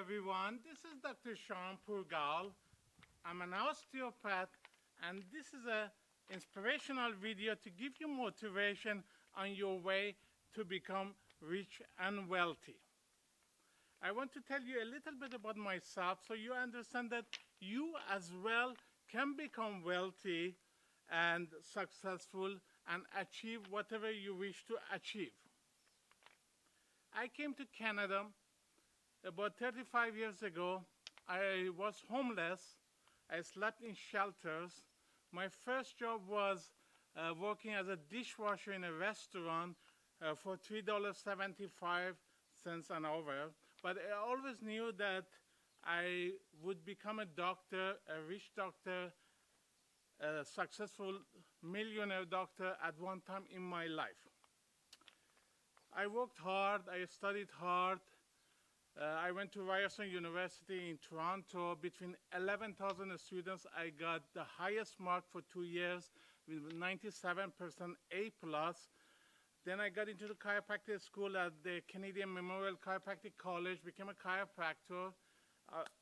everyone. This is Dr. Shawn Pourgol. I'm an osteopath, and this is an inspirational video to give you motivation on your way to become rich and wealthy. I want to tell you a little bit about myself so you understand that you as well can become wealthy and successful and achieve whatever you wish to achieve. I came to Canada about 35 years ago. I was homeless. I slept in shelters. My first job was working as a dishwasher in a restaurant for $3.75 an hour. But I always knew that I would become a doctor, a rich doctor, a successful millionaire doctor at one time in my life. I worked hard, I studied hard. I went to Ryerson University in Toronto. Between 11,000 students, I got the highest mark for 2 years with 97% A+. Then I got into the chiropractic school at the Canadian Memorial Chiropractic College, became a chiropractor,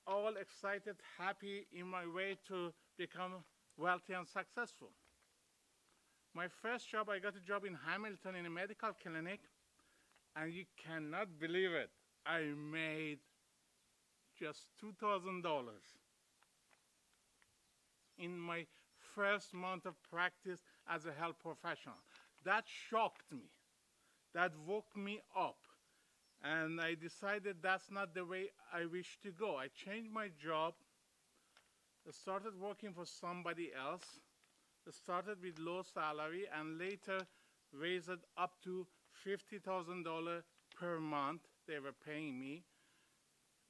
all excited, happy in my way to become wealthy and successful. My first job, I got a job in Hamilton in a medical clinic, and you cannot believe it. I made just $2,000 in my first month of practice as a health professional. That shocked me. That woke me up. And I decided that's not the way I wish to go. I changed my job, started working for somebody else, started with low salary, and later raised it up to $50,000 per month. They were paying me.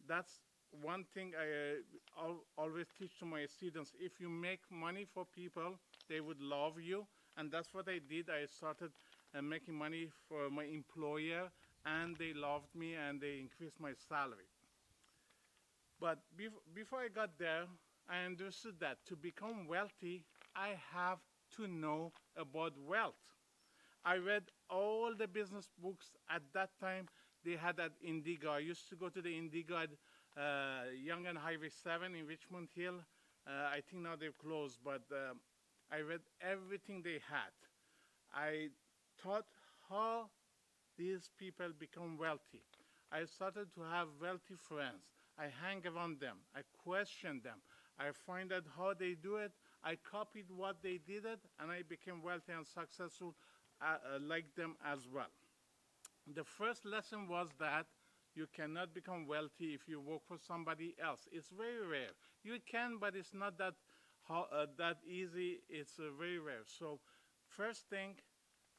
That's one thing I always teach to my students. If you make money for people, they would love you. And that's what I did. I started making money for my employer, and they loved me, and they increased my salary. But before I got there, I understood that to become wealthy, I have to know about wealth. I read all the business books at that time they had at Indigo. I used to go to the Indigo at Yonge and Highway 7 in Richmond Hill. I think now they've closed, but I read everything they had. I thought how these people become wealthy. I started to have wealthy friends. I hang around them. I question them. I find out how they do it. I copied what they did it, and I became wealthy and successful like them as well. The first lesson was that you cannot become wealthy if you work for somebody else. It's very rare. You can, but it's not that easy. It's very rare. So first thing,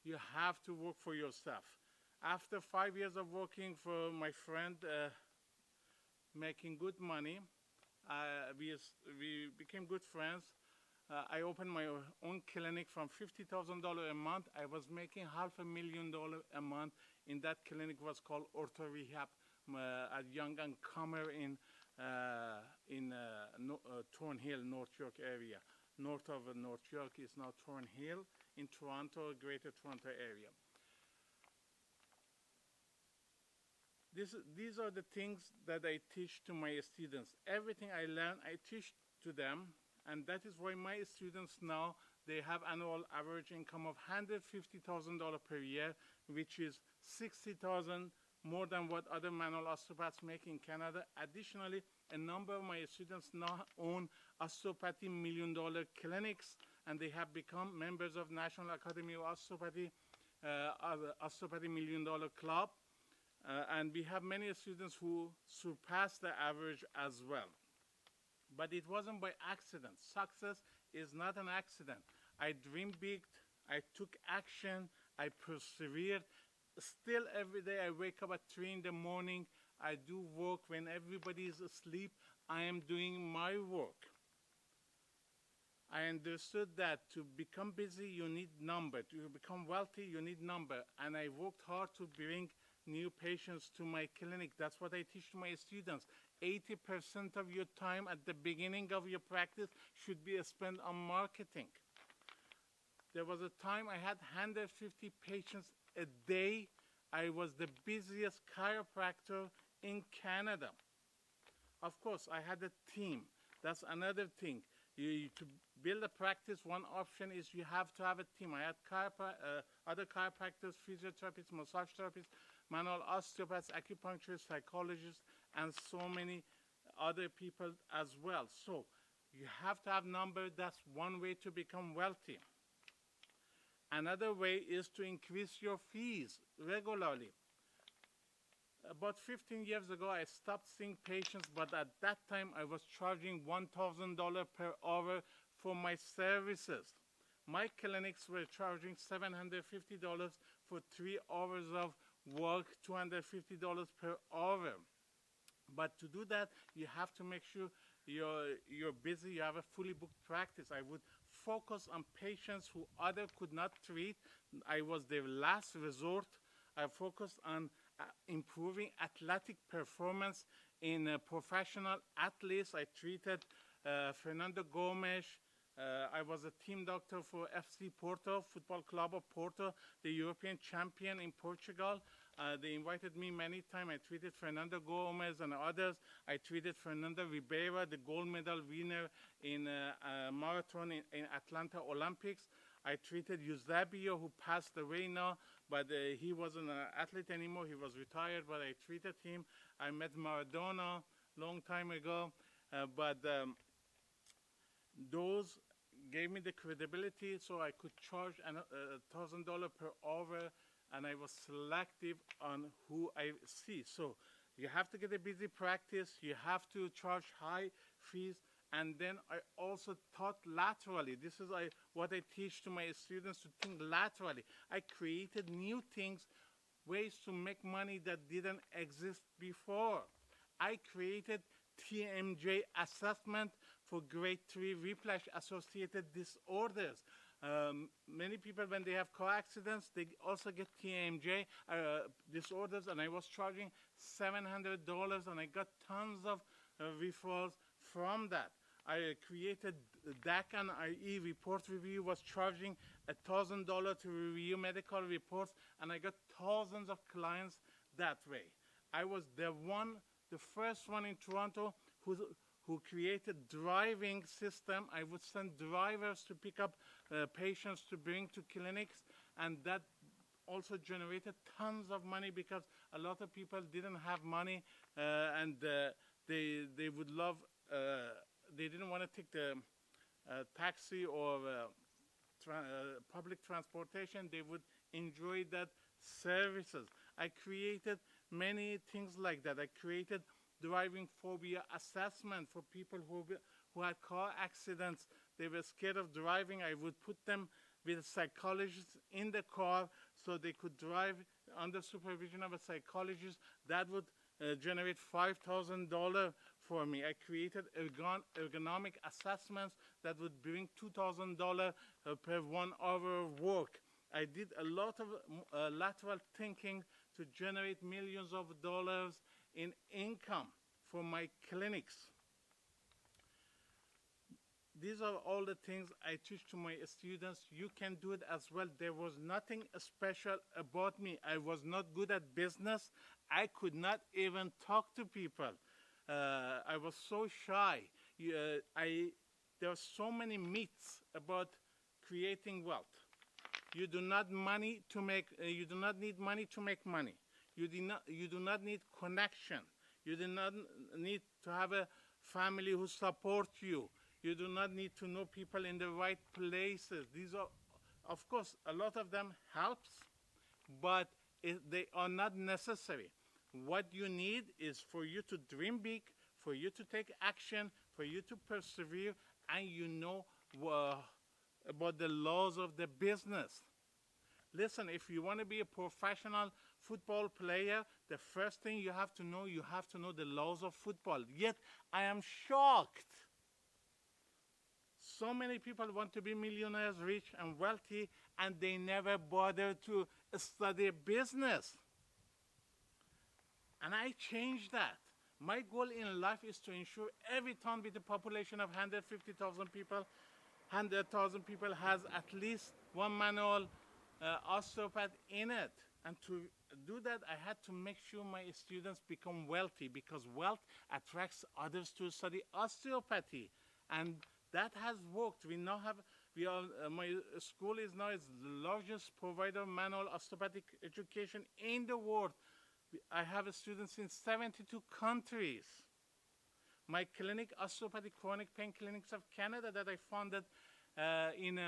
you have to work for yourself. After 5 years of working for my friend, making good money, we became good friends. I opened my own clinic from $50,000 a month. I was making $500,000 a month. In that clinic was called Ortho Rehab at Yonge and Comer in Thornhill, North York area. North of North York is now Thornhill in Toronto, Greater Toronto area. These are the things that I teach to my students. Everything I learn, I teach to them. And that is why my students now, they have annual average income of $150,000 per year, which is $60,000 more than what other manual osteopaths make in Canada. Additionally, a number of my students now own osteopathy million-dollar clinics, and they have become members of National Academy of Osteopathy, Osteopathy Million-Dollar Club. And we have many students who surpass the average as well. But it wasn't by accident. Success is not an accident. I dreamed big, I took action, I persevered. Still every day I wake up at 3 in the morning, I do work. When everybody is asleep, I am doing my work. I understood that to become busy, you need number. To become wealthy, you need number. And I worked hard to bring new patients to my clinic. That's what I teach to my students. 80% of your time at the beginning of your practice should be spent on marketing. There was a time I had 150 patients a day. I was the busiest chiropractor in Canada. Of course, I had a team. That's another thing. To build a practice, one option is you have to have a team. I had other chiropractors, physiotherapists, massage therapists, manual osteopaths, acupuncturists, psychologists, and so many other people as well. So you have to have numbers. That's one way to become wealthy. Another way is to increase your fees regularly. About 15 years ago, I stopped seeing patients, but at that time, I was charging $1,000 per hour for my services. My clinics were charging $750 for 3 hours of work, $250 per hour. But to do that, you have to make sure you're busy, you have a fully booked practice. I would focus on patients who others could not treat. I was their last resort. I focused on improving athletic performance in professional athletes. I treated Fernando Gomes. I was a team doctor for FC Porto, Football Club of Porto, the European champion in Portugal. They invited me many times. I treated Fernando Gomes and others. I treated Fernando Ribeira, the gold medal winner in marathon in Atlanta Olympics. I treated Eusebio, who passed away now, but he wasn't an athlete anymore. He was retired, but I treated him. I met Maradona long time ago, but those gave me the credibility so I could charge $1,000 per hour, and I was selective on who I see. So you have to get a busy practice. You have to charge high fees. And then I also taught laterally. This is what I teach to my students, to think laterally. I created new things, ways to make money that didn't exist before. I created TMJ assessment for grade 3 whiplash-associated disorders. Many people, when they have car accidents, they also get TMJ disorders, and I was charging $700, and I got tons of referrals from that. I created DAC and IE report review, was charging $1,000 to review medical reports, and I got thousands of clients that way. I was the first one in Toronto who created driving system. I would send drivers to pick up patients to bring to clinics, and that also generated tons of money because a lot of people didn't have money, and they would love. They didn't want to take the taxi or public transportation. They would enjoy that services. I created many things like that. I created driving phobia assessment for people who had car accidents. They were scared of driving. I would put them with a psychologist in the car so they could drive under supervision of a psychologist. That would generate $5,000 for me. I created ergonomic assessments that would bring $2,000 per 1 hour of work. I did a lot of lateral thinking to generate millions of dollars in income for my clinics. These are all the things I teach to my students. You can do it as well. There was nothing special about me. I was not good at business. I could not even talk to people. I was so shy. There are so many myths about creating wealth. You do not need money to make money. You do not need connection. You do not need to have a family who supports you. You do not need to know people in the right places. These are, of course, a lot of them helps, but they are not necessary. What you need is for you to dream big, for you to take action, for you to persevere, and you know about the laws of the business. Listen, if you want to be a professional football player, the first thing you have to know the laws of football. Yet, I am shocked. So many people want to be millionaires, rich and wealthy, and they never bother to study business. And I changed that. My goal in life is to ensure every town with a population of 150,000 people, 100,000 people has at least one manual osteopath in it. And do that, I had to make sure my students become wealthy, because wealth attracts others to study osteopathy. And that has worked. We now have, my school is now the largest provider of manual osteopathic education in the world. I have students in 72 countries. My clinic, Osteopathic Chronic Pain Clinics of Canada, that I founded in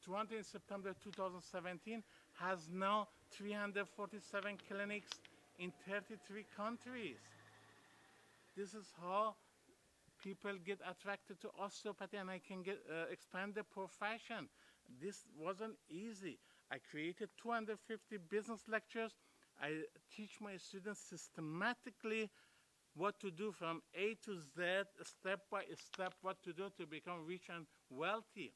Toronto in September 2017, has now 347 clinics in 33 countries. This is how people get attracted to osteopathy, and I can expand the profession. This wasn't easy. I created 250 business lectures. I teach my students systematically what to do from A to Z, step by step, what to do to become rich and wealthy.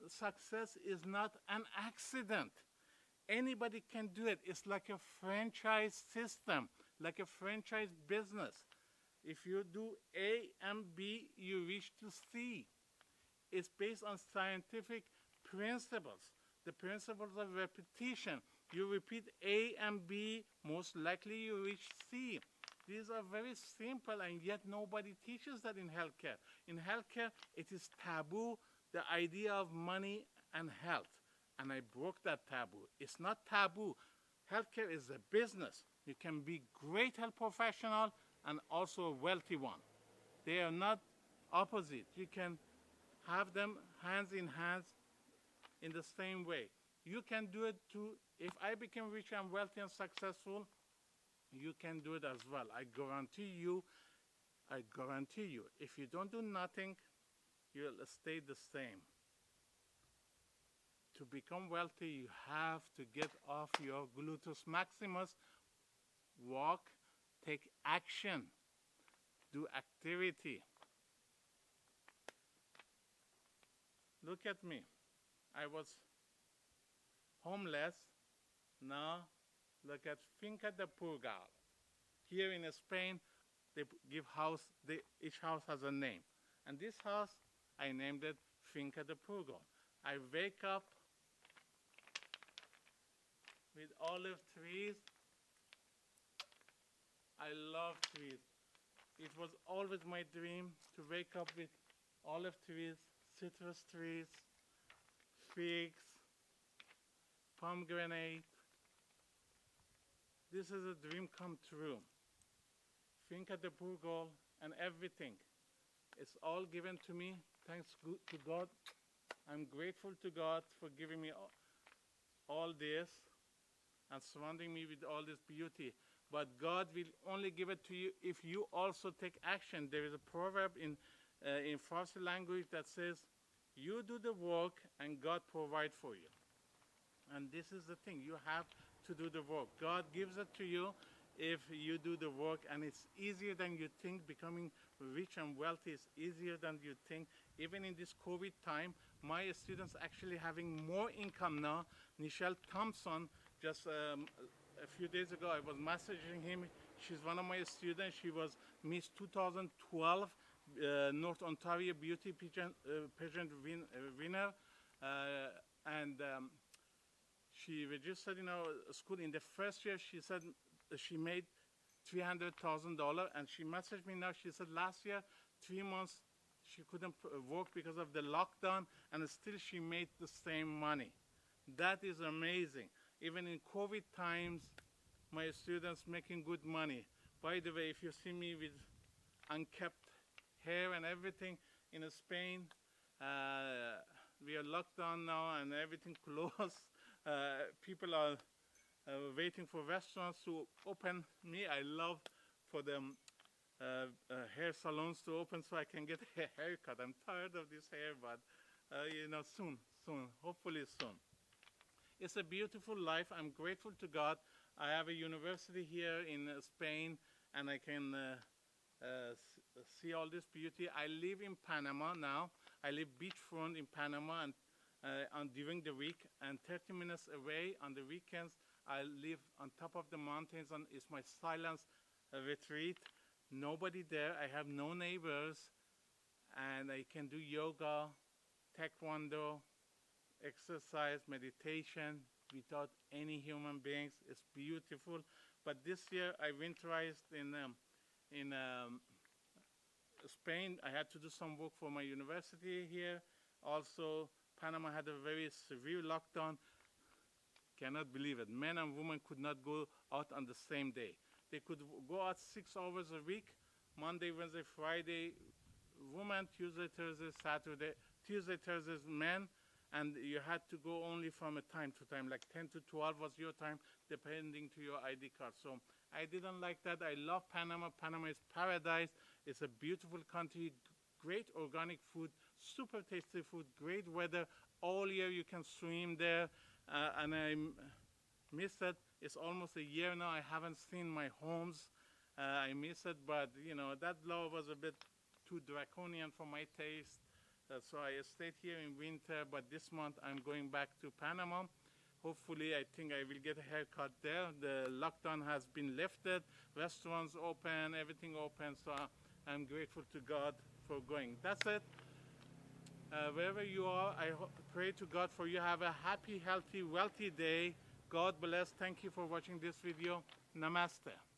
Success is not an accident. Anybody can do it. It's like a franchise system, like a franchise business. If you do A and B, you reach to C. It's based on scientific principles, the principles of repetition. You repeat A and B, most likely you reach C. These are very simple, and yet nobody teaches that in healthcare. In healthcare, it is taboo, the idea of money and health. And I broke that taboo. It's not taboo. Healthcare is a business. You can be great health professional and also a wealthy one. They are not opposite. You can have them hands in hands in the same way. You can do it too. If I become rich and wealthy and successful, you can do it as well. I guarantee you, if you don't do nothing, you'll stay the same. To become wealthy, you have to get off your gluteus maximus, walk, take action, do activity. Look at me. I was homeless. Now look at Finca de POURGOL. Here in Spain, they give each house has a name. And this house, I named it Finca de POURGOL. I wake up with olive trees. I love trees. It was always my dream to wake up with olive trees, citrus trees, figs, pomegranate. This is a dream come true. Finca de POURGOL and everything. It's all given to me, thanks to God. I'm grateful to God for giving me all this and surrounding me with all this beauty. But God will only give it to you if you also take action. There is a proverb in Farsi language that says, you do the work and God provide for you. And this is the thing, you have to do the work. God gives it to you if you do the work, and it's easier than you think. Becoming rich and wealthy is easier than you think. Even in this COVID time, my students actually having more income now. Nichelle Thompson, just a few days ago, I was messaging him. She's one of my students. She was Miss 2012 North Ontario Beauty Pageant winner. She registered in our school. In the first year, she said she made $300,000, and she messaged me now. She said last year, 3 months, she couldn't work because of the lockdown, and still she made the same money. That is amazing. Even in COVID times, my students making good money. By the way, if you see me with unkept hair and everything in Spain, we are locked down now and everything closed. People are waiting for restaurants to open me. I love for them hair salons to open so I can get a haircut. I'm tired of this hair, but soon, hopefully soon. It's a beautiful life. I'm grateful to God. I have a university here in Spain, and I can see all this beauty. I live in Panama now. I live beachfront in Panama, and during the week, and 30 minutes away on the weekends, I live on top of the mountains, and it's my silence retreat. Nobody there. I have no neighbors, and I can do yoga, taekwondo, exercise, meditation, without any human beings. It's beautiful. But this year I winterized in Spain. I had to do some work for my university here. Also, Panama had a very severe lockdown. Cannot believe it. Men and women could not go out on the same day. They could go out 6 hours a week, Monday, Wednesday, Friday, women, Tuesday, Thursday, Saturday, Tuesday, Thursday, men, and you had to go only from a time to time, like 10 to 12 was your time, depending to your ID card. So I didn't like that. I love Panama. Panama is paradise. It's a beautiful country, great organic food, super tasty food, great weather. All year you can swim there, and I miss it. It's almost a year now. I haven't seen my homes. I miss it, but you know, that law was a bit too draconian for my taste. So I stayed here in winter, but this month I'm going back to Panama. Hopefully, I think I will get a haircut there. The lockdown has been lifted, restaurants open, everything open, so I'm grateful to God for going. That's it. Wherever you are, I pray to God for you. Have a happy, healthy, wealthy day. God bless. Thank you for watching this video. Namaste.